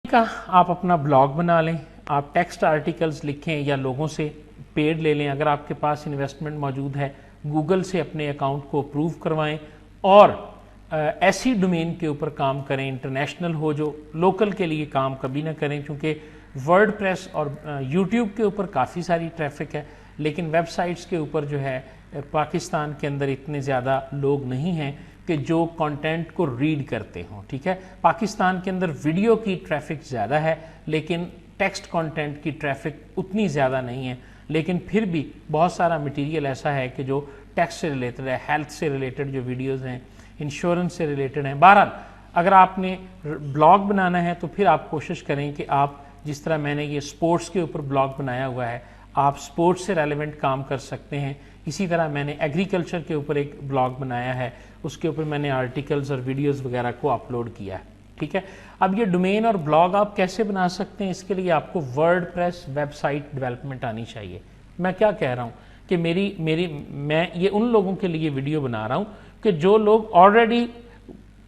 کا آپ اپنا بلاگ بنا لیں، آپ ٹیکسٹ آرٹیکلز لکھیں یا لوگوں سے پیڈ لے لیں، اگر آپ کے پاس انویسٹمنٹ موجود ہے گوگل سے اپنے اکاؤنٹ کو اپروو کروائیں اور ایسی ڈومین کے اوپر کام کریں، انٹرنیشنل ہو، جو لوکل کے لیے کام کبھی نہ کریں، کیونکہ ورڈ پریس اور یوٹیوب کے اوپر کافی ساری ٹریفک ہے، لیکن ویب سائٹس کے اوپر جو ہے پاکستان کے اندر اتنے زیادہ لوگ نہیں ہیں کہ جو کانٹینٹ کو ریڈ کرتے ہوں. ٹھیک ہے، پاکستان کے اندر ویڈیو کی ٹریفک زیادہ ہے لیکن ٹیکسٹ کانٹینٹ کی ٹریفک اتنی زیادہ نہیں ہے، لیکن پھر بھی بہت سارا مٹیریل ایسا ہے کہ جو ٹیکسٹ سے ریلیٹڈ ہے، ہیلتھ سے ریلیٹڈ جو ویڈیوز ہیں، انشورنس سے ریلیٹڈ ہیں. بہرحال اگر آپ نے بلاگ بنانا ہے تو پھر آپ کوشش کریں کہ آپ جس طرح میں نے یہ سپورٹس کے اوپر بلاگ بنایا ہوا ہے، آپ سپورٹس سے ریلیونٹ کام کر سکتے ہیں. اسی طرح میں نے ایگریکلچر کے اوپر ایک بلاگ بنایا ہے، اس کے اوپر میں نے آرٹیکلز اور ویڈیوز وغیرہ کو اپلوڈ کیا ہے. ٹھیک ہے، اب یہ ڈومین اور بلاگ آپ کیسے بنا سکتے ہیں؟ اس کے لیے آپ کو WordPress website development آنی چاہیے. میں کیا کہہ رہا ہوں کہ میں یہ ان لوگوں کے لیے ویڈیو بنا رہا ہوں کہ جو لوگ آلریڈی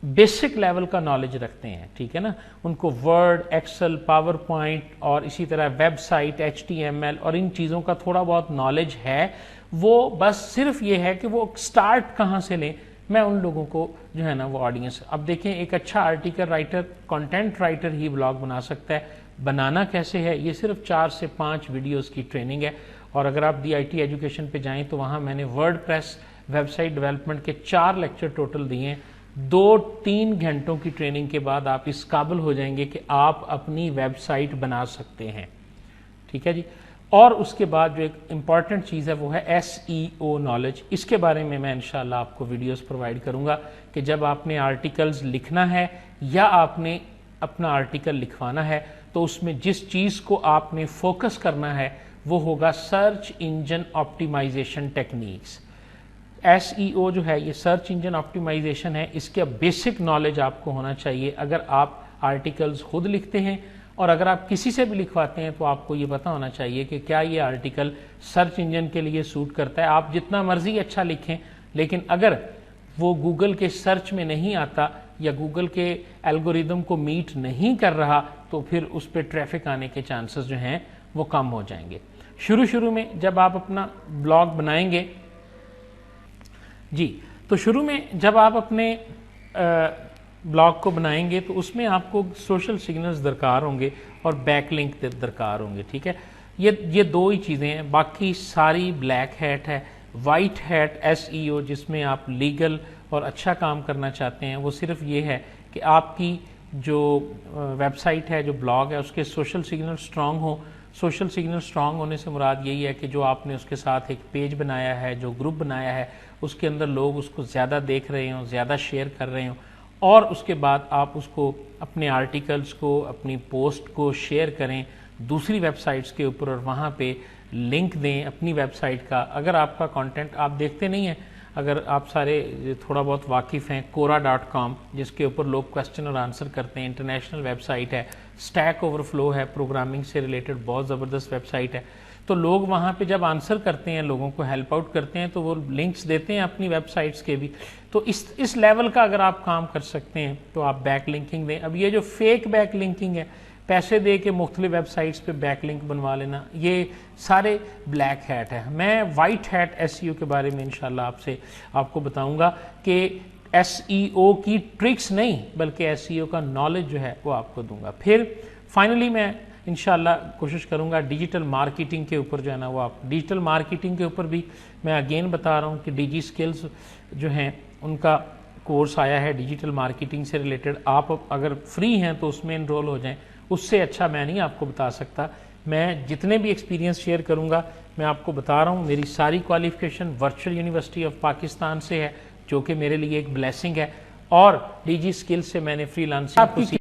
بیسک لیول کا نالج رکھتے ہیں. ٹھیک ہے نا، ان کو ورڈ، ایکسل، پاور پوائنٹ اور اسی طرح ویب سائٹ، HTML اور ان چیزوں کا تھوڑا بہت نالج ہے. وہ بس صرف یہ ہے کہ وہ سٹارٹ کہاں سے لیں. میں ان لوگوں کو جو ہے نا وہ آڈینس، اب دیکھیں ایک اچھا آرٹیکل رائٹر، کنٹینٹ رائٹر ہی بلاگ بنا سکتا ہے. بنانا کیسے ہے؟ یہ صرف 4 سے 5 ویڈیوز کی ٹریننگ ہے، اور اگر آپ DIT ایجوکیشن پہ جائیں تو وہاں میں نے WordPress website development کے 4 لیکچر ٹوٹل دیے ہیں. 2-3 گھنٹوں کی ٹریننگ کے بعد آپ اس قابل ہو جائیں گے کہ آپ اپنی ویب سائٹ بنا سکتے ہیں. ٹھیک ہے جی. اور اس کے بعد جو ایک امپورٹنٹ چیز ہے وہ ہے SEO نالج. اس کے بارے میں انشاءاللہ آپ کو ویڈیوز پرووائڈ کروں گا کہ جب آپ نے آرٹیکلز لکھنا ہے یا آپ نے اپنا آرٹیکل لکھوانا ہے تو اس میں جس چیز کو آپ نے فوکس کرنا ہے وہ ہوگا search engine optimization techniques. SEO جو ہے یہ سرچ انجن آپٹیمائزیشن ہے، اس کا بیسک نالج آپ کو ہونا چاہیے اگر آپ آرٹیکلز خود لکھتے ہیں، اور اگر آپ کسی سے بھی لکھواتے ہیں تو آپ کو یہ پتا ہونا چاہیے کہ کیا یہ آرٹیکل سرچ انجن کے لیے سوٹ کرتا ہے. آپ جتنا مرضی اچھا لکھیں لیکن اگر وہ گوگل کے سرچ میں نہیں آتا یا گوگل کے الگوریدم کو میٹ نہیں کر رہا تو پھر اس پہ ٹریفک آنے کے چانسز جو ہیں وہ کم ہو جائیں گے. شروع میں جب آپ اپنا بلاگ بنائیں گے تو شروع میں جب آپ اپنے بلاگ کو بنائیں گے تو اس میں آپ کو سوشل سگنلز درکار ہوں گے اور بیک لنک درکار ہوں گے. ٹھیک ہے، یہ 2 ہی چیزیں ہیں، باقی ساری بلیک ہیٹ ہے. وائٹ ہیٹ SEO جس میں آپ لیگل اور اچھا کام کرنا چاہتے ہیں وہ صرف یہ ہے کہ آپ کی جو ویب سائٹ ہے، جو بلاگ ہے، اس کے سوشل سگنل سٹرونگ ہوں. سوشل سگنل سٹرونگ ہونے سے مراد یہی ہے کہ جو آپ نے اس کے ساتھ ایک پیج بنایا ہے، جو گروپ بنایا ہے، اس کے اندر لوگ اس کو زیادہ دیکھ رہے ہوں، زیادہ شیئر کر رہے ہوں، اور اس کے بعد آپ اس کو اپنے آرٹیکلز کو، اپنی پوسٹ کو شیئر کریں دوسری ویب سائٹس کے اوپر اور وہاں پہ لنک دیں اپنی ویب سائٹ کا. اگر آپ کا کانٹینٹ آپ دیکھتے نہیں ہیں، اگر آپ سارے تھوڑا بہت واقف ہیں Quora.com جس کے اوپر لوگ کوسچن اور آنسر کرتے ہیں، انٹرنیشنل ویب سائٹ ہے. Stack Overflow ہے، پروگرامنگ سے ریلیٹڈ بہت زبردست ویب سائٹ ہے. تو لوگ وہاں پہ جب آنسر کرتے ہیں، لوگوں کو ہیلپ آؤٹ کرتے ہیں تو وہ لنکس دیتے ہیں اپنی ویب سائٹس کے بھی. تو اس لیول کا اگر آپ کام کر سکتے ہیں تو آپ بیک لنکنگ دیں. اب یہ جو فیک بیک لنکنگ ہے، پیسے دے کے مختلف ویب سائٹس پہ بیک لنک بنوا لینا، یہ سارے بلیک ہیٹ ہے. میں وائٹ ہیٹ SEO کے بارے میں انشاءاللہ آپ کو بتاؤں گا کہ SEO کی ٹرکس نہیں بلکہ SEO کا نالج جو ہے وہ آپ کو دوں گا. پھر فائنلی میں انشاءاللہ کوشش کروں گا ڈیجیٹل مارکیٹنگ کے اوپر جو ہے نا وہ آپ ڈیجیٹل مارکیٹنگ کے اوپر بھی میں اگین بتا رہا ہوں کہ DG سکلز جو ہیں ان کا کورس آیا ہے ڈیجیٹل مارکیٹنگ سے ریلیٹڈ. آپ اگر فری ہیں تو اس میں انرول ہو جائیں، اس سے اچھا میں نہیں آپ کو بتا سکتا. میں جتنے بھی ایکسپیرینس شیئر کروں گا میں آپ کو بتا رہا ہوں. میری ساری qualification virtual university of Pakistan سے ہے جو کہ میرے لیے ایک بلیسنگ ہے، اور DG سکلز سے میں نے فری لانسنگ